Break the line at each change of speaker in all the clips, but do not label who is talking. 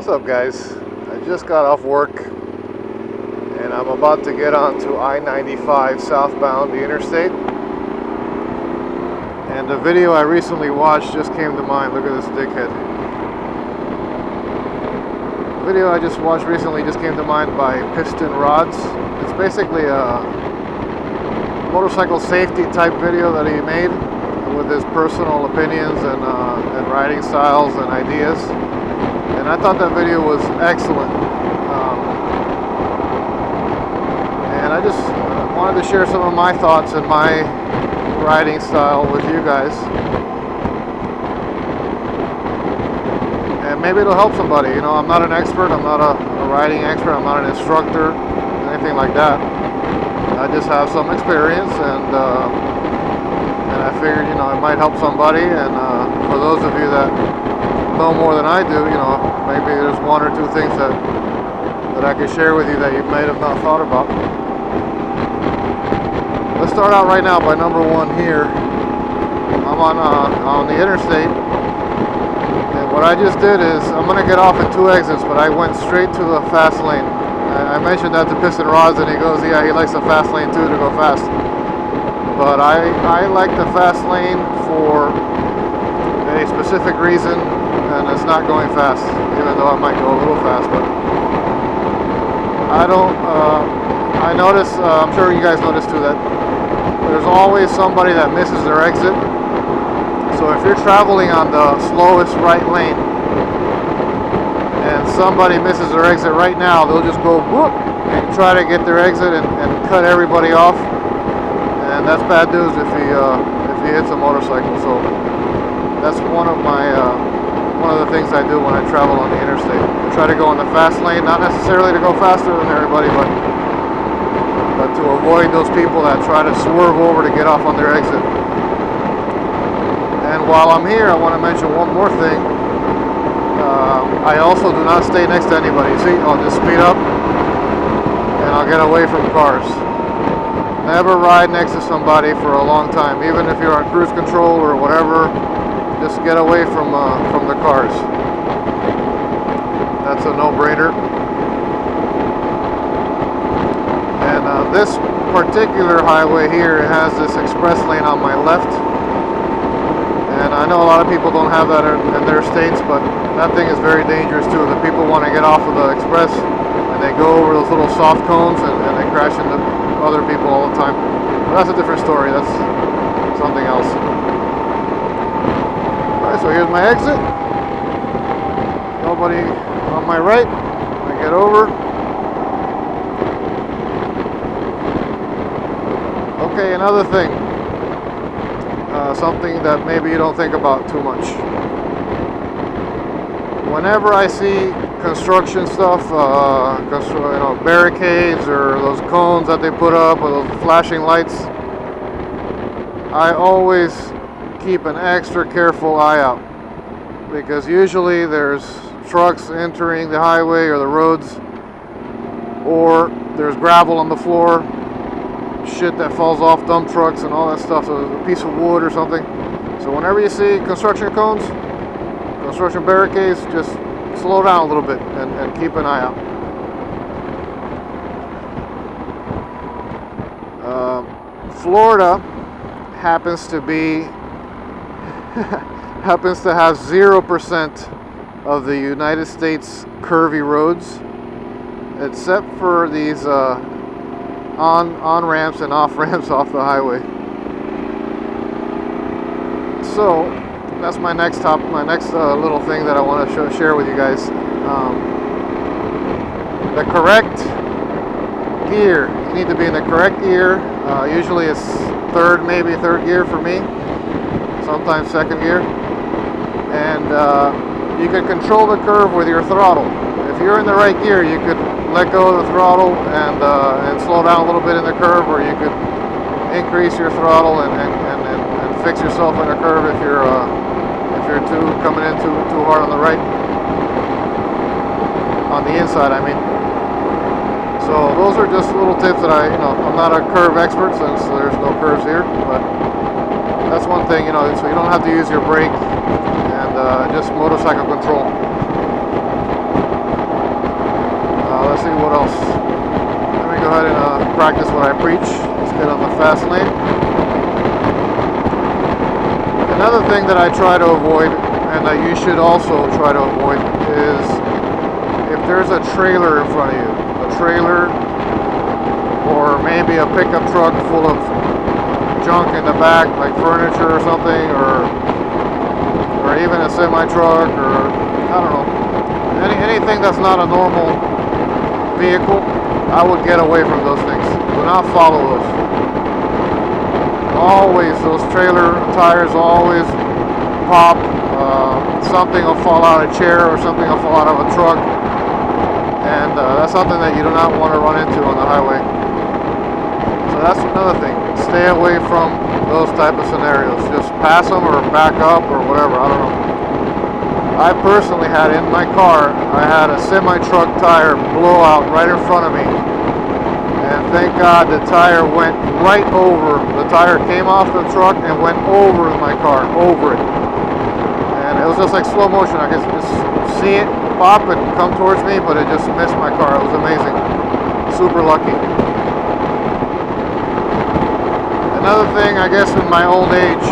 What's up, guys? I just got off work and I'm about to get onto I-95 southbound, the interstate. And the video I recently watched just came to mind. Look at this dickhead. The video I just watched recently just came to mind by Piston Rods. It's basically a motorcycle safety type video that he made with his personal opinions and riding styles and ideas. And I thought that video was excellent. And I just wanted to share some of my thoughts and my riding style with you guys. And maybe it'll help somebody. You know, I'm not an expert, I'm not a riding expert, I'm not an instructor, anything like that. I just have some experience, and I figured, you know, it might help somebody. And for those of you that know more than I do, you know, maybe there's one or two things that I could share with you that you might have not thought about. Let's start out right now by number one here. I'm on the interstate, and what I just did is I'm going to get off at two exits, but I went straight to the fast lane. I mentioned that to Piston Rods, and he goes, yeah, he likes the fast lane too, to go fast. But I like the fast lane for a specific reason, and it's not going fast, even though I might go a little fast. But I notice, I'm sure you guys notice too, that there's always somebody that misses their exit. So if you're traveling on the slowest right lane and somebody misses their exit right now, they'll just go whoop and try to get their exit and cut everybody off. And that's bad news if he hits a motorcycle. So that's one of the things I do when I travel on the interstate. I try to go in the fast lane, not necessarily to go faster than everybody, but to avoid those people that try to swerve over to get off on their exit. And while I'm here, I want to mention one more thing. I also do not stay next to anybody. See, I'll just speed up and I'll get away from cars. Never ride next to somebody for a long time, even if you're on cruise control or whatever. Just get away from the cars. That's a no-brainer. And this particular highway here has this express lane on my left. And I know a lot of people don't have that in their states, but that thing is very dangerous too. The people want to get off of the express and they go over those little soft cones and they crash into other people all the time. But that's a different story. That's something else. Alright, so here's my exit. Nobody on my right. I get over. Okay, another thing. Something that maybe you don't think about too much. Whenever I see construction stuff, barricades or those cones that they put up or those flashing lights, I always keep an extra careful eye out, because usually there's trucks entering the highway or the roads, or there's gravel on the floor, shit that falls off dump trucks and all that stuff, so a piece of wood or something. So whenever you see construction cones, construction barricades, just slow down a little bit and keep an eye out. Florida happens to have 0% of the United States curvy roads, except for these on ramps and off ramps off the highway. So that's my next little thing that I want to share with you guys. The correct gear. You need to be in the correct gear. Usually it's maybe third gear for me. Sometimes second gear. And you can control the curve with your throttle. If you're in the right gear, you could let go of the throttle and slow down a little bit in the curve, or you could increase your throttle and fix yourself in a curve if you're coming in too hard on the right, on the inside, I mean. So those are just little tips that I'm not a curve expert since there's no curves here, but that's one thing, so you don't have to use your brake, and just motorcycle control. Let's see what else. Let me go ahead and practice what I preach. Let's get on the fast lane. Another thing that I try to avoid, and that you should also try to avoid, is if there's a trailer in front of you. A trailer, or maybe a pickup truck full of junk in the back, like furniture or something, or even a semi-truck, or I don't know, anything that's not a normal vehicle. I would get away from those things. Do not follow those. Always, those trailer tires always pop. Something will fall out of a chair, or something will fall out of a truck, and that's something that you do not want to run into on the highway. So that's another thing. Stay away from those type of scenarios. Just pass them or back up or whatever. I don't know. I personally had in my car, I had a semi-truck tire blow out right in front of me. And thank God the tire went right over. The tire came off the truck and went over my car, over it. And it was just like slow motion. I could just see it pop and come towards me, but it just missed my car. It was amazing. Super lucky. Another thing, I guess, in my old age,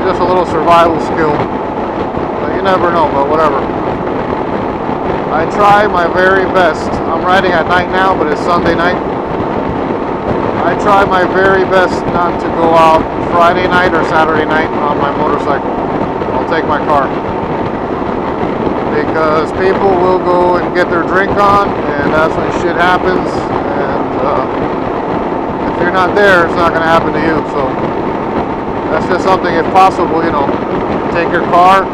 just a little survival skill. But you never know, but whatever. I try my very best. I'm riding at night now, but it's Sunday night. I try my very best not to go out Friday night or Saturday night on my motorcycle. I'll take my car. Because people will go and get their drink on, and that's when shit happens. And if you're not there, it's not going to happen to you. So that's just something, if possible, you know, take your car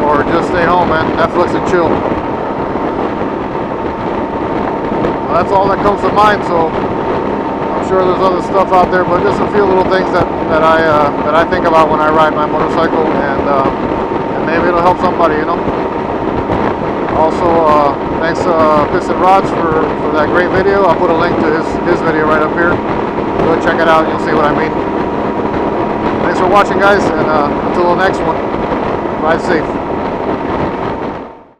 or just stay home, man. Netflix and chill. Well, that's all that comes to mind. So I'm sure there's other stuff out there, but just a few little things that I think about when I ride my motorcycle, and maybe it'll help somebody, you know. Also, thanks Piston Rods for that great video. I'll put a link to his video right up here. Go check it out and you'll see what I mean. Thanks for watching, guys, and until the next one, ride safe.